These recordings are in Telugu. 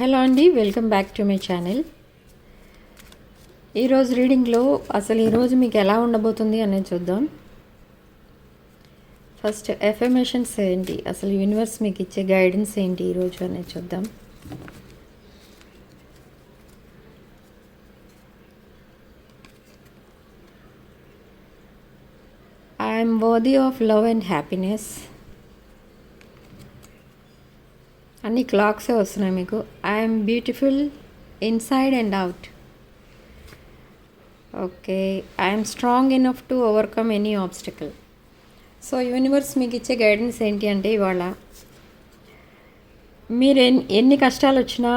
హలో అండి, welcome back to my channel. ఈరోజు రీడింగ్లో అసలు ఈరోజు మీకు ఎలా ఉండబోతుంది అనేది చూద్దాం. ఫస్ట్ ఎఫర్మేషన్స్ ఏంటి, అసలు యూనివర్స్ మీకు ఇచ్చే గైడెన్స్ ఏంటి ఈరోజు అనేది చూద్దాం. I'm worthy of love and happiness. అన్ని క్లాక్సే వస్తున్నాయి మీకు. I'm beautiful inside and out. Okay, I'm strong enough to overcome any obstacle. So universe మీకు ఇచ్చే గైడెన్స్ ఏంటి అంటే, ఇవాళ మీరు ఎన్ని కష్టాలు వచ్చినా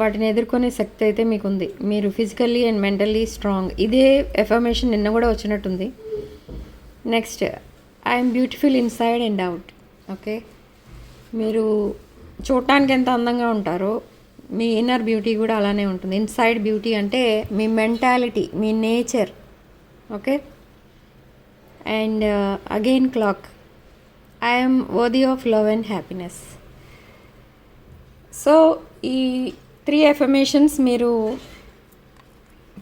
వాటిని ఎదుర్కొనే శక్తి అయితే మీకు ఉంది. మీరు ఫిజికల్లీ అండ్ మెంటల్లీ స్ట్రాంగ్. ఇదే ఎఫర్మేషన్ నిన్న కూడా వచ్చినట్టుంది. Next, I'm beautiful inside and out. Okay, మీరు చూడటానికి ఎంత అందంగా ఉంటారో మీ ఇన్నర్ బ్యూటీ కూడా అలానే ఉంటుంది. ఇన్సైడ్ బ్యూటీ అంటే మీ మెంటాలిటీ, మీ nature. Okay, and again clock, I'm worthy of love and happiness. So ఈ 3 ఎఫర్మేషన్స్ మీరు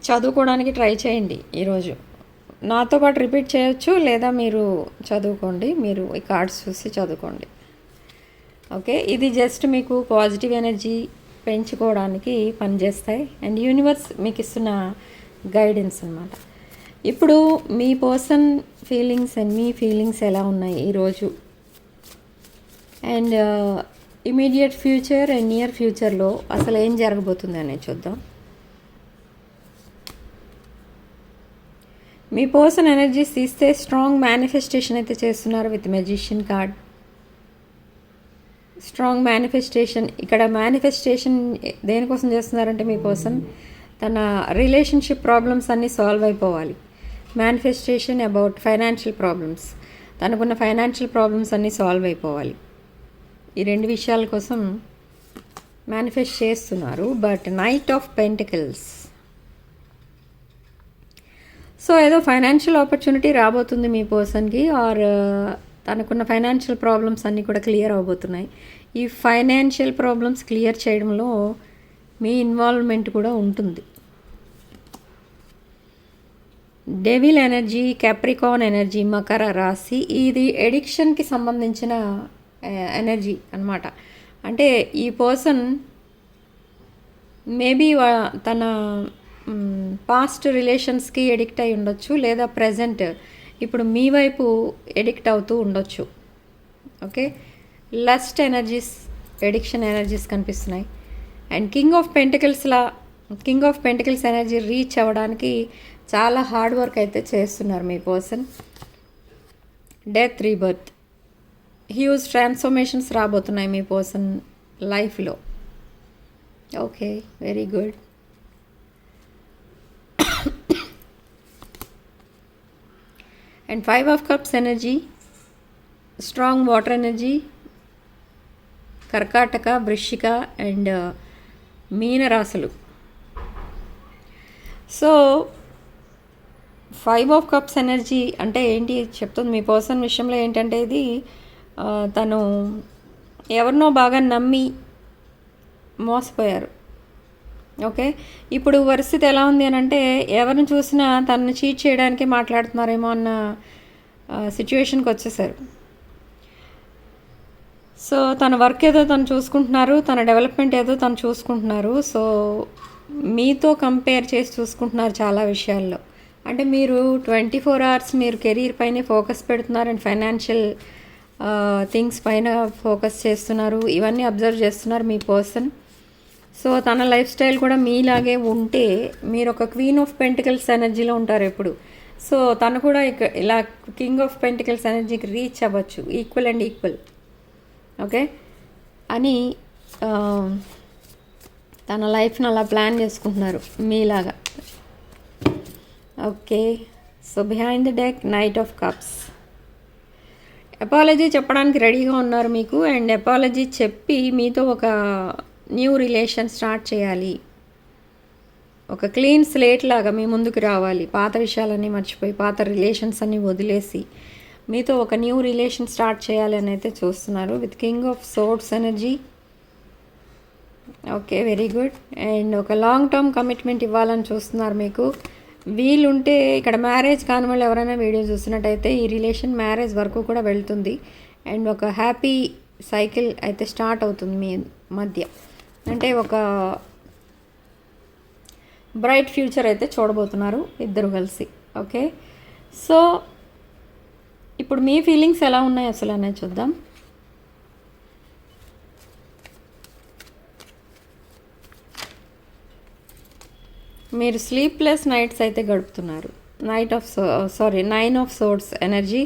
చదువుకోవడానికి ట్రై చేయండి ఈరోజు. నాతో పాటు రిపీట్ చేయొచ్చు, లేదా మీరు చదువుకోండి, మీరు ఈ కార్డ్స్ చూసి చదువుకోండి. ఓకే, ఇది జస్ట్ మీకు పాజిటివ్ ఎనర్జీ పెంచుకోవడానికి పనిచేస్తాయి. అండ్ యూనివర్స్ మీకు ఇస్తున్న గైడెన్స్ అన్నమాట. ఇప్పుడు మీ పర్సన్ ఫీలింగ్స్ అండ్ మీ ఫీలింగ్స్ ఎలా ఉన్నాయి ఈరోజు, and immediate future and near ఫ్యూచర్లో అసలు ఏం జరగబోతుంది అనేది చూద్దాం. మీ పర్సన్ ఎనర్జీస్ తీస్తే స్ట్రాంగ్ మేనిఫెస్టేషన్ అయితే చేస్తున్నారు with magician card. Strong manifestation. ఇక్కడ మేనిఫెస్టేషన్ దేనికోసం చేస్తున్నారంటే, మీ పర్సన్ తన రిలేషన్షిప్ ప్రాబ్లమ్స్ అన్నీ సాల్వ్ అయిపోవాలి. Manifestation about financial problems. తనకున్న ఫైనాన్షియల్ ప్రాబ్లమ్స్ అన్నీ సాల్వ్ అయిపోవాలి. ఈ 2 విషయాల కోసం మేనిఫెస్ట్ చేస్తున్నారు. But knight of pentacles. So ఏదో ఫైనాన్షియల్ ఆపర్చునిటీ రాబోతుంది మీ పర్సన్కి, ఆర్ తనకున్న ఫైనాన్షియల్ ప్రాబ్లమ్స్ అన్నీ కూడా క్లియర్ అవబోతున్నాయి. ఈ ఫైనాన్షియల్ ప్రాబ్లమ్స్ క్లియర్ చేయడంలో మీ ఇన్వాల్వ్మెంట్ కూడా ఉంటుంది. Devil energy, Capricorn energy, Makar రాశి. ఇది ఎడిక్షన్కి సంబంధించిన ఎనర్జీ అన్నమాట. అంటే ఈ పర్సన్ మేబీ తన పాస్ట్ రిలేషన్స్కి ఎడిక్ట్ అయి ఉండొచ్చు, లేదా ప్రజెంట్ ఇప్పుడు మీ వైపు ఎడిక్ట్ అవుతూ ఉండొచ్చు. Okay, lust energies, addiction energies కనిపిస్తున్నాయి. And king of pentacles energy reach అవ్వడానికి చాలా హార్డ్ వర్క్ అయితే చేస్తున్నారు మీ person. Death, rebirth, huge transformations రాబోతున్నాయి మీ పర్సన్ లైఫ్లో. Okay, very good. And 5 of cups energy, strong water energy, కర్కాటక, వృశ్చిక అండ్ మీన రాశులు. సో 5 ఆఫ్ కప్స్ ఎనర్జీ అంటే ఏంటి చెప్తుంది మీ పర్సన్ విషయంలో ఏంటంటే, ఇది తను ఎవరినో బాగా నమ్మి మోసపోయారు. ఓకే, ఇప్పుడు పరిస్థితి ఎలా ఉంది అని అంటే, ఎవరిని చూసినా తనని చీట్ చేయడానికి మాట్లాడుతున్నారేమో అన్న సిచ్యువేషన్కి వచ్చేసారు. సో తన వర్క్ ఏదో తను చూసుకుంటున్నారు, తన డెవలప్మెంట్ ఏదో తను చూసుకుంటున్నారు. సో మీతో కంపేర్ చేసి చూసుకుంటున్నారు చాలా విషయాల్లో. అంటే మీరు 24 hours మీరు కెరీర్ పైనే ఫోకస్ పెడుతున్నారు, అండ్ ఫైనాన్షియల్ థింగ్స్ పైన ఫోకస్ చేస్తున్నారు. ఇవన్నీ అబ్జర్వ్ చేస్తున్నారు మీ పర్సన్. సో తన లైఫ్ స్టైల్ కూడా మీలాగే ఉంటే మీరు ఒక క్వీన్ ఆఫ్ పెంటికల్స్ ఎనర్జీలో ఉంటారు ఎప్పుడు. సో తను కూడా ఇలా కింగ్ ఆఫ్ పెంటికల్స్ ఎనర్జీకి రీచ్ అవ్వచ్చు, ఈక్వల్ అండ్ ఈక్వల్. ఓకే అని తన లైఫ్ని అలా ప్లాన్ చేసుకుంటున్నారు మీలాగా. Okay, so behind the deck, knight of cups. Apology చెప్పడానికి రెడీగా ఉన్నారు మీకు, అండ్ అపాలజీ చెప్పి మీతో ఒక న్యూ రిలేషన్ స్టార్ట్ చేయాలి. ఒక క్లీన్ స్లేట్ లాగా మీ ముందుకు రావాలి. పాత విషయాలన్నీ మర్చిపోయి, పాత రిలేషన్స్ అన్నీ వదిలేసి మీతో ఒక న్యూ రిలేషన్ స్టార్ట్ చేయాలి అని అయితే చూస్తున్నారు with king of swords energy. Okay, very good. And ఒక లాంగ్ టర్మ్ కమిట్మెంట్ ఇవ్వాలని చూస్తున్నారు మీకు. వీలుంటే ఇక్కడ మ్యారేజ్ కాని వాళ్ళు ఎవరైనా వీడియో చూసినట్టయితే ఈ రిలేషన్ మ్యారేజ్ వరకు కూడా వెళ్తుంది. అండ్ ఒక హ్యాపీ సైకిల్ అయితే స్టార్ట్ అవుతుంది మీ మధ్య. అంటే ఒక బ్రైట్ ఫ్యూచర్ అయితే చూడబోతున్నారు ఇద్దరు కలిసి. ఓకే, సో ఇప్పుడు మీ ఫీలింగ్స్ ఎలా ఉన్నాయి అసలు అనేది చూద్దాం. మీరు స్లీప్లెస్ నైట్స్ అయితే గడుపుతున్నారు. Nine of swords energy.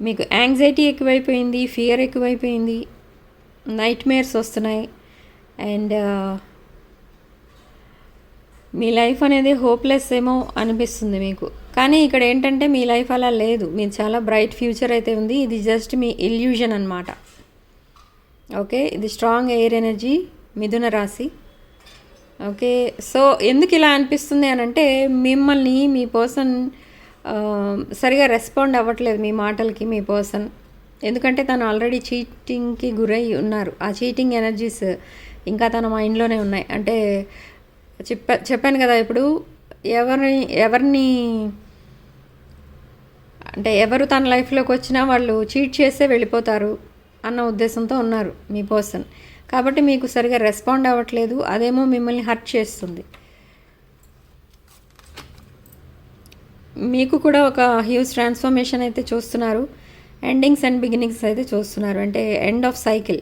మీకు యాంగ్జైటీ ఎక్కువైపోయింది, ఫియర్ ఎక్కువైపోయింది, నైట్ మేర్స్ వస్తున్నాయి. అండ్ మీ లైఫ్ అనేది హోప్లెస్ ఏమో అనిపిస్తుంది మీకు. కానీ ఇక్కడ ఏంటంటే మీ లైఫ్ అలా లేదు, మీరు చాలా బ్రైట్ ఫ్యూచర్ అయితే ఉంది. ఇది జస్ట్ మీ ఇల్యూజన్ అనమాట. ఓకే, ఇది స్ట్రాంగ్ ఎయిర్ ఎనర్జీ, మిథున రాశి. ఓకే, సో ఎందుకు ఇలా అనిపిస్తుంది అని అంటే మిమ్మల్ని మీ పర్సన్ సరిగా రెస్పాండ్ అవ్వట్లేదు మీ మాటలకి మీ పర్సన్. ఎందుకంటే తను ఆల్రెడీ చీటింగ్కి గురై ఉన్నారు. ఆ చీటింగ్ ఎనర్జీస్ ఇంకా తన మైండ్లోనే ఉన్నాయి. అంటే చెప్పాను కదా, ఇప్పుడు ఎవరిని అంటే ఎవరు తన లైఫ్లోకి వచ్చినా వాళ్ళు చీట్ చేసే వెళ్ళిపోతారు అన్న ఉద్దేశంతో ఉన్నారు మీ పర్సన్. కాబట్టి మీకు సరిగా రెస్పాండ్ అవ్వట్లేదు, అదేమో మిమ్మల్ని హర్ట్ చేస్తుంది. మీకు కూడా ఒక హ్యూజ్ ట్రాన్స్ఫర్మేషన్ అయితే చూస్తున్నారు. ఎండింగ్స్ అండ్ బిగినింగ్స్ అయితే చూస్తున్నారు. అంటే end of cycle.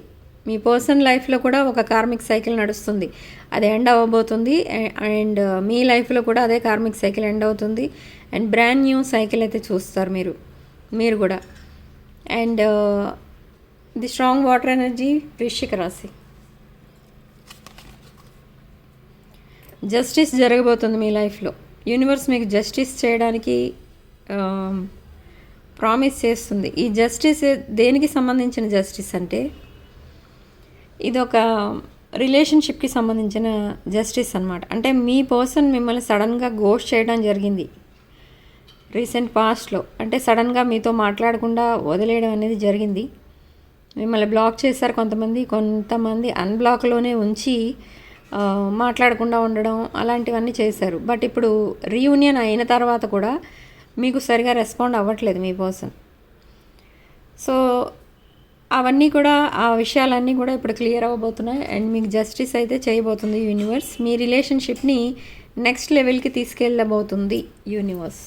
Me person లైఫ్లో కూడా ఒక కార్మిక్ సైకిల్ నడుస్తుంది, అది ఎండ్ అవ్వబోతుంది. అండ్ మీ లైఫ్లో కూడా అదే కార్మిక్ సైకిల్ ఎండ్ అవుతుంది. అండ్ బ్రాండ్ న్యూ సైకిల్ అయితే చూస్తారు మీరు కూడా. And the strong water energy, వృశ్చిక రాశి. జస్టిస్ జరగబోతుంది మీ లైఫ్లో. యూనివర్స్ మీకు జస్టిస్ చేయడానికి ప్రామిస్ చేస్తుంది. ఈ జస్టిస్ దేనికి సంబంధించిన జస్టిస్ అంటే ఇది ఒక రిలేషన్షిప్కి సంబంధించిన జస్టిస్ అనమాట. అంటే మీ పర్సన్ మిమ్మల్ని సడన్గా గోస్ట్ చేయడం జరిగింది రీసెంట్ పాస్ట్లో. అంటే సడన్గా మీతో మాట్లాడకుండా వదిలేయడం అనేది జరిగింది. మిమ్మల్ని బ్లాక్ చేశారు కొంతమంది అన్బ్లాక్లోనే ఉంచి మాట్లాడకుండా ఉండడం అలాంటివన్నీ చేశారు. బట్ ఇప్పుడు రీయూనియన్ అయిన తర్వాత కూడా మీకు సరిగా రెస్పాండ్ అవ్వట్లేదు మీ పర్సన్. సో అవన్నీ కూడా, ఆ విషయాలన్నీ కూడా ఇప్పుడు క్లియర్ అవ్వబోతున్నాయి. అండ్ మీకు జస్టిస్ అయితే చేయబోతుంది యూనివర్స్. మీ రిలేషన్షిప్ని నెక్స్ట్ లెవెల్కి తీసుకెళ్ళబోతుంది యూనివర్స్.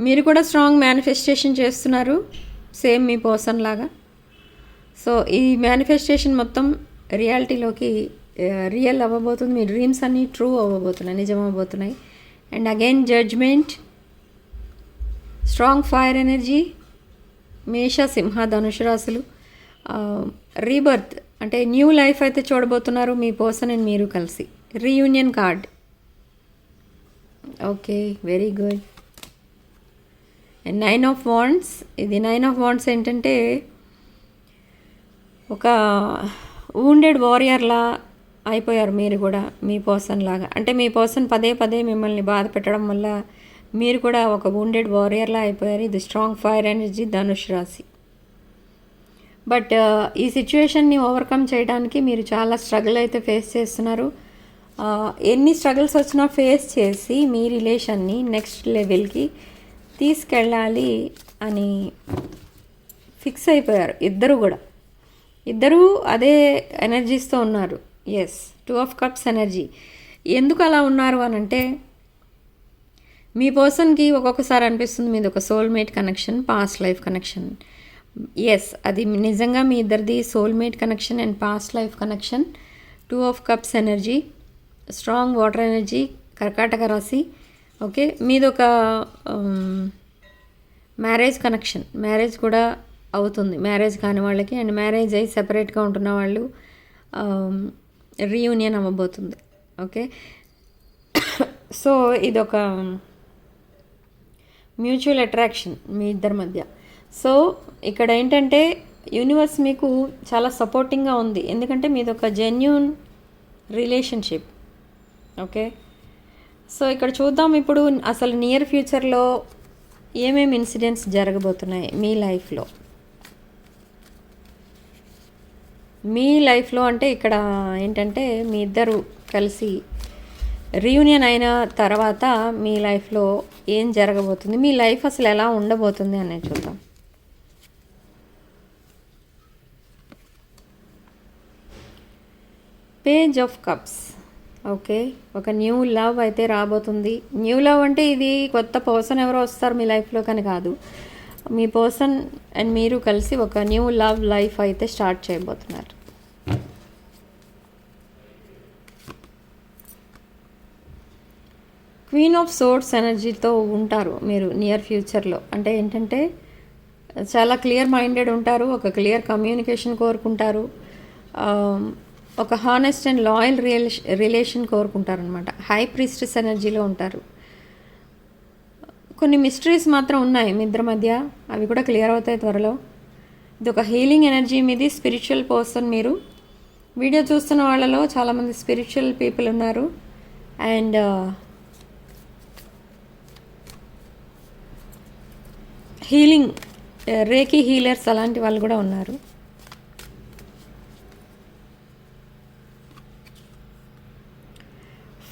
మీరు కూడా స్ట్రాంగ్ మేనిఫెస్టేషన్ చేస్తున్నారు సేమ్ మీ పర్సన్ లాగా. సో ఈ మేనిఫెస్టేషన్ మొత్తం రియాలిటీలోకి రియల్ అవ్వబోతుంది. మీ డ్రీమ్స్ అన్నీ ట్రూ అవ్వబోతున్నాయి, నిజం అవ్వబోతున్నాయి. And again judgement, strong fire energy, మేష, సింహ, ధనుసు రాశులు. రీబర్త్ అంటే న్యూ లైఫ్ అయితే చూడబోతున్నారు మీ పర్సన్ అండ్ మీరు కలిసి. Reunion card. Okay, very good. And 9 of wands. ఇది 9 ఆఫ్ వాండ్స్ ఏంటంటే ఒక వూండెడ్ వారియర్లా అయిపోయారు మీరు కూడా మీ పర్సన్ లాగా. అంటే మీ పర్సన్ పదే మిమ్మల్ని బాధ పెట్టడం వల్ల మీరు కూడా ఒక వూండెడ్ వారియర్లా అయిపోయారు. ఇది స్ట్రాంగ్ ఫైర్ ఎనర్జీ, ధనుష్ రాశి. బట్ ఈ సిచ్యువేషన్ని ఓవర్కమ్ చేయడానికి మీరు చాలా స్ట్రగుల్ అయితే ఫేస్ చేస్తున్నారు. ఎన్ని స్ట్రగుల్స్ వచ్చినా ఫేస్ చేసి మీ రిలేషన్ని నెక్స్ట్ లెవెల్కి తీసుకెళ్ళాలి అని ఫిక్స్ అయిపోయారు ఇద్దరు అదే ఎనర్జీస్తో ఉన్నారు. Yes, 2 of cups energy. ఎందుకు అలా ఉన్నారు అని అంటే మీ పర్సన్కి ఒక్కొక్కసారి అనిపిస్తుంది మీది ఒక soulmate connection, past life connection. Yes, అది నిజంగా మీ ఇద్దరిది soulmate connection and past life connection. 2 of cups energy, strong water energy, కర్కాటక రాశి. ఓకే, మీది ఒక మ్యారేజ్ కనెక్షన్. మ్యారేజ్ కూడా అవుతుంది మ్యారేజ్ కాని వాళ్ళకి. అండ్ మ్యారేజ్ అయ్యి సెపరేట్గా ఉంటున్న వాళ్ళు రీయూనియన్ అవ్వబోతుంది. ఓకే, సో ఇదొక మ్యూచువల్ అట్రాక్షన్ మీ ఇద్దరి మధ్య. సో ఇక్కడ ఏంటంటే యూనివర్స్ మీకు చాలా సపోర్టింగ్గా ఉంది, ఎందుకంటే మీది ఒక జెన్యూన్ రిలేషన్షిప్. ఓకే, సో ఇక్కడ చూద్దాం ఇప్పుడు అసలు నియర్ ఫ్యూచర్లో ఏమేమి ఇన్సిడెంట్స్ జరగబోతున్నాయి మీ లైఫ్లో. మీ లైఫ్లో అంటే ఇక్కడ ఏంటంటే మీ ఇద్దరు కలిసి రీయూనియన్ అయిన తర్వాత మీ లైఫ్లో ఏం జరగబోతుంది, మీ లైఫ్ అసలు ఎలా ఉండబోతుంది అనేది చూద్దాం. Page of cups. ఓకే, ఒక న్యూ లవ్ అయితే రాబోతుంది. న్యూ లవ్ అంటే ఇది కొత్త పర్సన్ ఎవరో వస్తారు మీ లైఫ్లో కానీ కాదు, మీ పర్సన్ అండ్ మీరు కలిసి ఒక న్యూ లవ్ లైఫ్ అయితే స్టార్ట్ చేయబోతున్నారు. క్వీన్ ఆఫ్ సోర్డ్స్ ఎనర్జీతో ఉంటారు మీరు నియర్ ఫ్యూచర్లో. అంటే ఏంటంటే చాలా క్లియర్ మైండెడ్ ఉంటారు, ఒక క్లియర్ కమ్యూనికేషన్ కోరుకుంటారు, ఒక హానెస్ట్ అండ్ లాయల్ రిలేషన్ కోరుకుంటారు అనమాట. హై ప్రీస్టెస్ ఎనర్జీలో ఉంటారు. కొన్ని మిస్టరీస్ మాత్రం ఉన్నాయి మీ ఇద్దరి మధ్య, అవి కూడా క్లియర్ అవుతాయి త్వరలో. ఇది ఒక హీలింగ్ ఎనర్జీ మీది. స్పిరిచువల్ పర్సన్ మీరు. వీడియో చూస్తున్న వాళ్ళలో చాలామంది స్పిరిచువల్ పీపుల్ ఉన్నారు. అండ్ హీలింగ్ రేకి హీలర్స్ అలాంటి వాళ్ళు కూడా ఉన్నారు.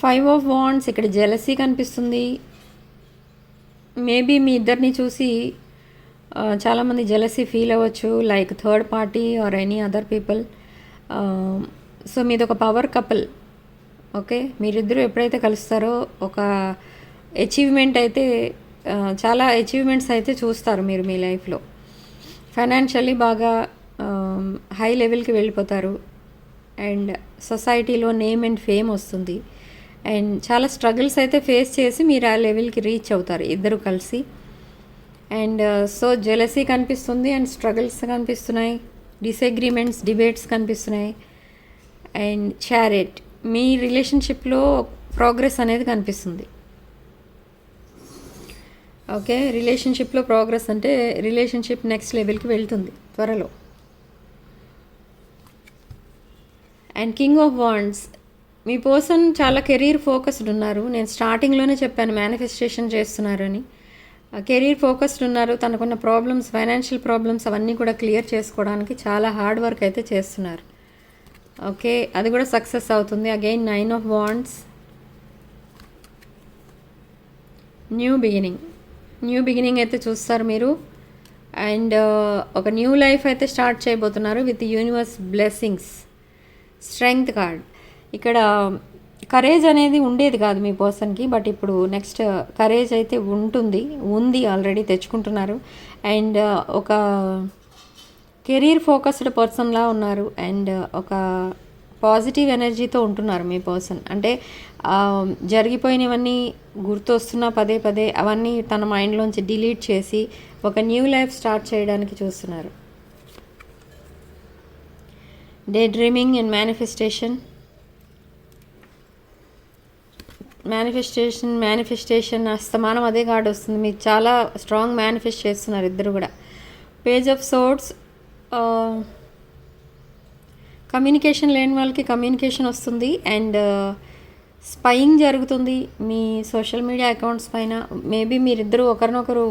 Five of wands. ఇక్కడ జెలసీ కనిపిస్తుంది. మేబీ మీ ఇద్దరిని చూసి చాలామంది జెలసీ ఫీల్ అవ్వచ్చు, like third party or any other people. So మీది ఒక పవర్ కపుల్. ఓకే, మీరిద్దరూ ఎప్పుడైతే కలుస్తారో ఒక అచీవ్మెంట్ అయితే, చాలా అచీవ్మెంట్స్ అయితే చూస్తారు మీరు మీ లైఫ్లో. ఫైనాన్షియల్లీ బాగా హై లెవెల్కి వెళ్ళిపోతారు. అండ్ సొసైటీలో నేమ్ అండ్ ఫేమ్ వస్తుంది. అండ్ చాలా స్ట్రగుల్స్ అయితే ఫేస్ చేసి మీరు ఆ లెవెల్కి రీచ్ అవుతారు ఇద్దరు కలిసి. అండ్ సో జెలసీ కనిపిస్తుంది అండ్ స్ట్రగుల్స్ కనిపిస్తున్నాయి, డిసగ్రిమెంట్స్, డిబేట్స్ కనిపిస్తున్నాయి. And chariot. మీ రిలేషన్షిప్లో ప్రోగ్రెస్ అనేది కనిపిస్తుంది. ఓకే, రిలేషన్షిప్లో ప్రోగ్రెస్ అంటే రిలేషన్షిప్ నెక్స్ట్ లెవెల్కి వెళ్తుంది త్వరలో. And king of wands. Me person చాలా కెరీర్ ఫోకస్డ్ ఉన్నారు. నేను స్టార్టింగ్లోనే చెప్పాను మేనిఫెస్టేషన్ చేస్తున్నారని. కెరీర్ ఫోకస్డ్ ఉన్నారు. తనకున్న ప్రాబ్లమ్స్, ఫైనాన్షియల్ ప్రాబ్లమ్స్ అవన్నీ కూడా క్లియర్ చేసుకోవడానికి చాలా హార్డ్ వర్క్ అయితే చేస్తున్నారు. ఓకే, అది కూడా సక్సెస్ అవుతుంది. Again 9 of wands. New beginning అయితే చూస్తారు మీరు. అండ్ ఒక న్యూ లైఫ్ అయితే స్టార్ట్ చేయబోతున్నారు with universe blessings. Strength card. ఇక్కడ కరేజ్ అనేది ఉండేది కాదు మీ పర్సన్కి, బట్ ఇప్పుడు నెక్స్ట్ కరేజ్ అయితే ఉంది, ఆల్రెడీ తెచ్చుకుంటున్నారు. అండ్ ఒక కెరీర్ ఫోకస్డ్ పర్సన్లా ఉన్నారు. అండ్ ఒక పాజిటివ్ ఎనర్జీతో ఉంటున్నారు మీ పర్సన్. అంటే జరిగిపోయినవన్నీ గుర్తొస్తున్నా పదే పదే అవన్నీ తన మైండ్లోంచి డిలీట్ చేసి ఒక న్యూ లైఫ్ స్టార్ట్ చేయడానికి చూస్తున్నారు. డే డ్రీమింగ్ అండ్ మేనిఫెస్టేషన్ అస్తమానం అదే కార్డ్ వస్తుంది. మీరు చాలా స్ట్రాంగ్ మేనిఫెస్ట్ చేస్తున్నారు ఇద్దరు కూడా. Page of swords. కమ్యూనికేషన్ లేని వాళ్ళకి కమ్యూనికేషన్ వస్తుంది. అండ్ స్పైయింగ్ జరుగుతుంది మీ సోషల్ మీడియా అకౌంట్స్ పైన. మేబీ మీరిద్దరూ ఒకరినొకరు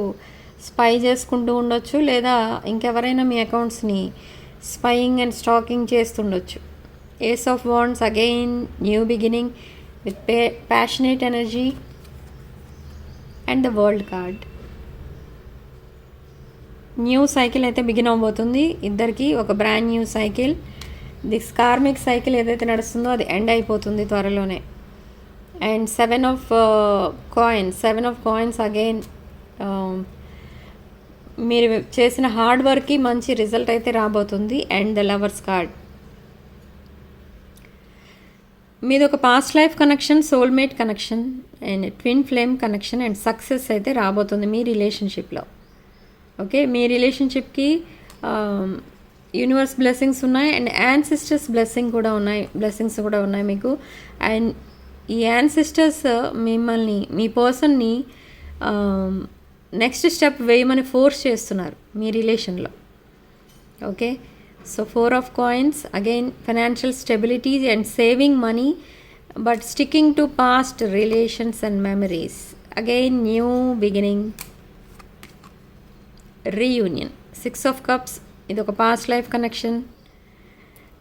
స్పై చేసుకుంటూ ఉండొచ్చు, లేదా ఇంకెవరైనా మీ అకౌంట్స్ని స్పైయింగ్ అండ్ స్టాకింగ్ చేస్తుండొచ్చు. Ace of wands. Again new beginning with passionate energy. And the world card. New cycle అయితే బిగిన్ అవబోతుంది ఇద్దరికి, ఒక brand new cycle. This karmic cycle ఏదైతే నడుస్తుందో అది ఎండ్ అయిపోతుంది త్వరలోనే. And 7 of coins. అగైన్ మీరు చేసిన హార్డ్ వర్క్కి మంచి రిజల్ట్ అయితే రాబోతుంది. And the lovers card. మీది ఒక past life connection, soulmate connection and twin flame connection and success అయితే రాబోతుంది మీ రిలేషన్షిప్లో. ఓకే, మీ రిలేషన్షిప్కి యూనివర్స్ బ్లెస్సింగ్స్ ఉన్నాయి అండ్ యాన్సిస్టర్స్ బ్లెస్సింగ్స్ కూడా ఉన్నాయి మీకు. అండ్ ఈ యాన్సిస్టర్స్ మిమ్మల్ని, మీ పర్సన్ని నెక్స్ట్ స్టెప్ వేయమని ఫోర్స్ చేస్తున్నారు మీ రిలేషన్లో. Okay, so 4 of coins. Again financial stability and saving money but sticking to past relations and memories. Again new beginning, reunion. 6 of cups. ఇది ఒక పాస్ట్ లైఫ్ కనెక్షన్.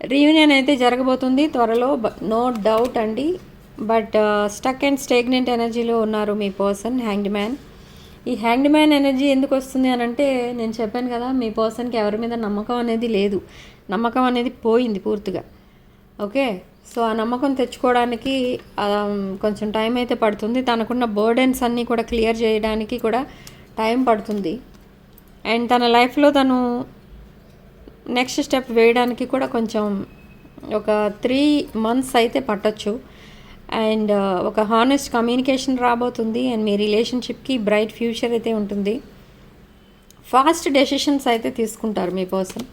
రీయూనియన్ అయితే జరగబోతుంది త్వరలో, నో డౌట్ అండి. బట్ స్టక్ అండ్ స్టేగ్నెంట్ ఎనర్జీలో ఉన్నారు మీ పర్సన్, హ్యాంగ్డ్ మ్యాన్. ఈ హ్యాంగ్డ్ మ్యాన్ ఎనర్జీ ఎందుకు వస్తుంది అని అంటే, నేను చెప్పాను కదా, మీ పర్సన్కి ఎవరి మీద నమ్మకం అనేది లేదు, నమ్మకం అనేది పోయింది పూర్తిగా. ఓకే, సో ఆ నమ్మకం తెచ్చుకోవడానికి కొంచెం టైం అయితే పడుతుంది. తనకున్న బర్డెన్స్ అన్నీ కూడా క్లియర్ చేయడానికి కూడా టైం పడుతుంది. అండ్ తన లైఫ్లో తను నెక్స్ట్ స్టెప్ వేయడానికి కూడా కొంచెం ఒక 3 months అయితే పట్టొచ్చు. అండ్ ఒక హానెస్ట్ కమ్యూనికేషన్ రాబోతుంది. అండ్ మీ రిలేషన్షిప్కి బ్రైట్ ఫ్యూచర్ అయితే ఉంటుంది. ఫాస్ట్ డెసిషన్స్ అయితే తీసుకుంటారు మీ person.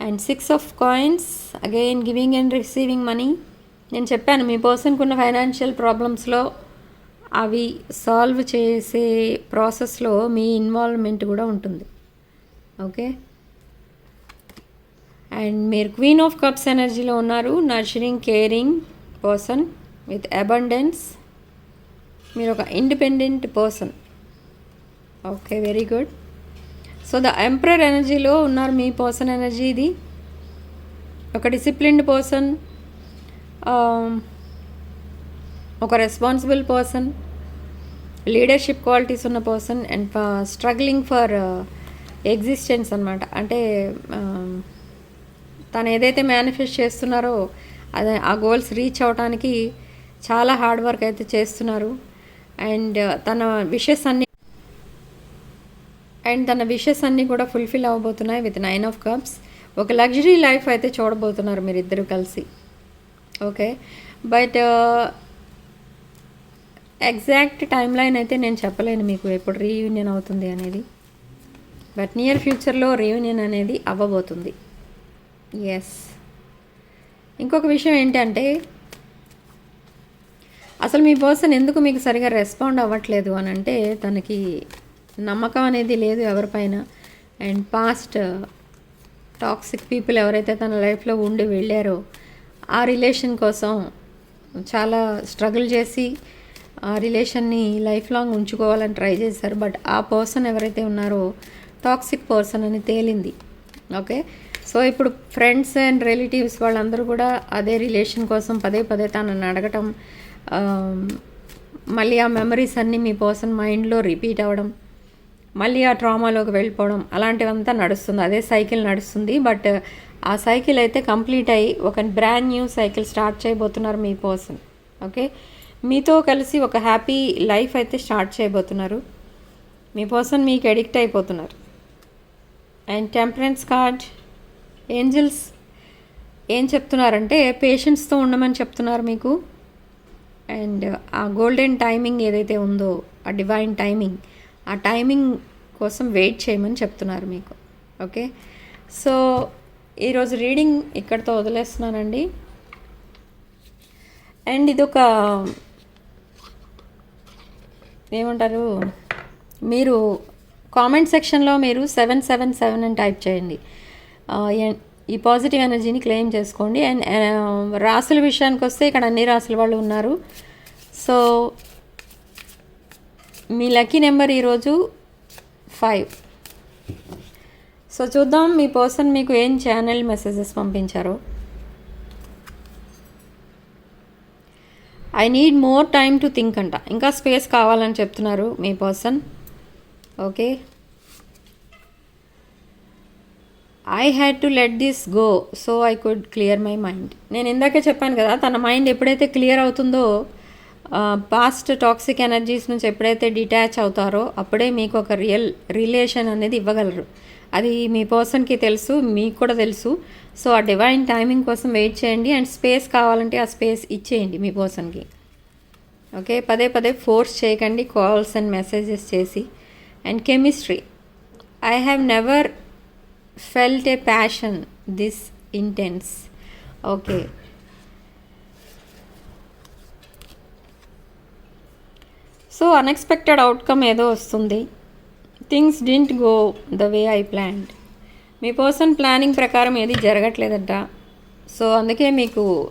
And 6 of coins, again giving and receiving money. నేను చెప్పాను మీ పర్సన్కి ఉన్న ఫైనాన్షియల్ ప్రాబ్లమ్స్లో అవి సాల్వ్ చేసే ప్రాసెస్లో మీ ఇన్వాల్వ్మెంట్ కూడా ఉంటుంది. ఓకే, అండ్ మీరు క్వీన్ ఆఫ్ కప్స్ ఎనర్జీలో ఉన్నారు. Nurturing, caring person with abundance. మీరు ఒక independent person. Okay, very good. So the emperor ఎనర్జీలో ఉన్నారు మీ పర్సన్ ఎనర్జీ. ఇది ఒక డిసిప్లిన్డ్ పర్సన్, ఒక రెస్పాన్సిబుల్ పర్సన్, లీడర్షిప్ క్వాలిటీస్ ఉన్న person, and struggling for existence అనమాట. అంటే తను ఏదైతే మేనిఫెస్ట్ చేస్తున్నారో అదే ఆ గోల్స్ రీచ్ అవడానికి చాలా హార్డ్ వర్క్ అయితే చేస్తున్నారు. అండ్ తన విషెస్ అన్నీ కూడా ఫుల్ఫిల్ అవ్వబోతున్నాయి విత్ 9 of cups. ఒక లగ్జరీ లైఫ్ అయితే చూడబోతున్నారు మీరిద్దరూ కలిసి. Okay, but exact time line అయితే నేను చెప్పలేను మీకు ఎప్పుడు రీయూనియన్ అవుతుంది అనేది. బట్ నియర్ ఫ్యూచర్లో రీయూనియన్ అనేది అవ్వబోతుంది. ఎస్. ఇంకొక విషయం ఏంటంటే, అసలు మీ పర్సన్ ఎందుకు మీకు సరిగా రెస్పాండ్ అవ్వట్లేదు అని అంటే, తనకి నమ్మకం అనేది లేదు ఎవరిపైన. అండ్ పాస్ట్ టాక్సిక్ పీపుల్ ఎవరైతే తన లైఫ్లో ఉండి వెళ్ళారో ఆ రిలేషన్ కోసం చాలా స్ట్రగుల్ చేసి ఆ రిలేషన్ని లైఫ్ లాంగ్ ఉంచుకోవాలని ట్రై చేశారు. బట్ ఆ పర్సన్ ఎవరైతే ఉన్నారో టాక్సిక్ పర్సన్ అని తేలింది. ఓకే, సో ఇప్పుడు ఫ్రెండ్స్ అండ్ రిలేటివ్స్ వాళ్ళందరూ కూడా అదే రిలేషన్ కోసం పదే పదే తనని అడగటం, మళ్ళీ ఆ మెమరీస్ అన్నీ మీ పర్సన్ మైండ్లో రిపీట్ అవ్వడం, మళ్ళీ ఆ ట్రామాలోకి వెళ్ళిపోవడం, అలాంటివంతా నడుస్తుంది. అదే సైకిల్ నడుస్తుంది. బట్ ఆ సైకిల్ అయితే కంప్లీట్ అయ్యి ఒక బ్రాండ్ న్యూ సైకిల్ స్టార్ట్ చేయబోతున్నారు మీ పర్సన్. ఓకే, మీతో కలిసి ఒక హ్యాపీ లైఫ్ అయితే స్టార్ట్ చేయబోతున్నారు. మీ పర్సన్ మీకు ఎడిక్ట్ అయిపోతున్నారు. అండ్ టెంపరెన్స్ కార్డ్, ఏంజల్స్ ఏం చెప్తున్నారంటే పేషెన్స్తో ఉండమని చెప్తున్నారు మీకు. అండ్ ఆ గోల్డెన్ టైమింగ్ ఏదైతే ఉందో, ఆ డివైన్ టైమింగ్, ఆ టైమింగ్ కోసం వెయిట్ చేయమని చెప్తున్నారు మీకు. ఓకే, సో ఈరోజు రీడింగ్ ఇక్కడితో వదిలేస్తున్నానండి. అండ్ ఇదొక ఏమంటారు, మీరు కామెంట్ సెక్షన్లో మీరు 777 అని టైప్ చేయండి. ఈ పాజిటివ్ ఎనర్జీని క్లెయిమ్ చేసుకోండి. అండ్ రాసుల విషయానికి వస్తే ఇక్కడ అన్ని రాసుల వాళ్ళు ఉన్నారు. సో మీ లక్కీ నెంబర్ ఈరోజు 5. సో చూద్దాం మీ పర్సన్ మీకు ఏం ఛానల్ మెసేజెస్ పంపించారో. I need more time to think అంట. ఇంకా స్పేస్ కావాలని చెప్తున్నారు మీ person. Okay, I had to let this go so I could clear my mind. నేను ఇందాకే చెప్పాను కదా, తన మైండ్ ఎప్పుడైతే క్లియర్ అవుతుందో, పాస్ట్ టాక్సిక్ ఎనర్జీస్ నుంచి ఎప్పుడైతే డిటాచ్ అవుతారో అప్పుడే మీకు ఒక రిలేషన్ అనేది ఇవ్వగలరు. అది మీ పర్సన్కి తెలుసు, మీకు కూడా తెలుసు. సో ఆ డివైన్ టైమింగ్ కోసం వెయిట్ చేయండి. అండ్ స్పేస్ కావాలంటే ఆ స్పేస్ ఇచ్చేయండి మీ పర్సన్కి. ఓకే, పదే పదే ఫోర్స్ చేయకండి కాల్స్ అండ్ మెసేజెస్ చేసి. And chemistry, I have never felt A passion this intense. Okay, so unexpected outcome ఏదో వస్తుంది. Things didn't go the way I planned. Me person planning ప్రకారం ఏది జరగట్లేదంట. సో అందుకే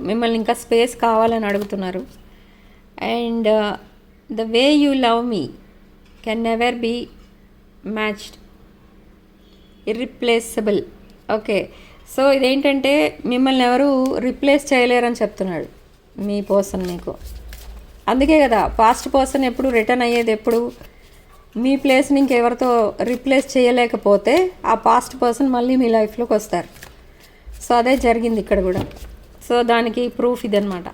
మిమ్మల్ని ఇంకా స్పేస్ కావాలని అడుగుతున్నారు. And the way you love me can never be matched, irreplaceable. Okay, so ఇదేంటంటే మిమ్మల్ని ఎవరు రీప్లేస్ చేయలేరని చెప్తున్నాడు మీ పర్సన్ మీకు. అందుకే కదా పాస్ట్ పర్సన్ ఎప్పుడు రిటర్న్ అయ్యేది, ఎప్పుడు మీ ప్లేస్ని ఇంకెవరితో రీప్లేస్ చేయలేకపోతే ఆ పాస్ట్ పర్సన్ మళ్ళీ మీ లైఫ్లోకి వస్తారు. సో అదే జరిగింది ఇక్కడ కూడా. సో దానికి ప్రూఫ్ ఇదన్నమాట.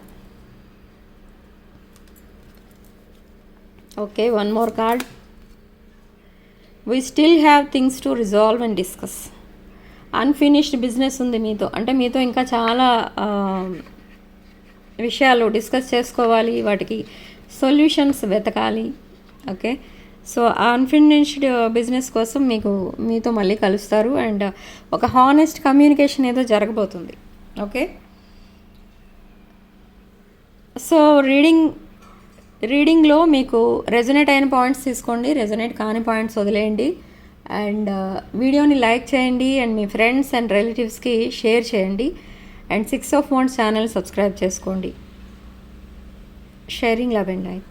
Okay, one more card. We still have things to resolve and discuss. Unfinished business ఉంది మీతో, అంటే మీతో ఇంకా చాలా విషయాలు డిస్కస్ చేసుకోవాలి, వాటికి సొల్యూషన్స్ వెతకాలి. ఓకే, సో ఆ అన్ఫినిష్డ్ బిజినెస్ కోసం మీతో మళ్ళీ కలుస్తారు అండ్ ఒక హానెస్ట్ కమ్యూనికేషన్ ఏదో జరగబోతుంది. ఓకే, సో రీడింగ్లో మీకు రెజొనేట్ అయిన పాయింట్స్ తీసుకోండి, రెజొనేట్ కాని పాయింట్స్ వదిలేయండి. అండ్ వీడియోని లైక్ చేయండి అండ్ మీ ఫ్రెండ్స్ అండ్ రిలేటివ్స్కి షేర్ చేయండి. And 6 of Wands channel subscribe చేసుకోండి. Sharing love and life.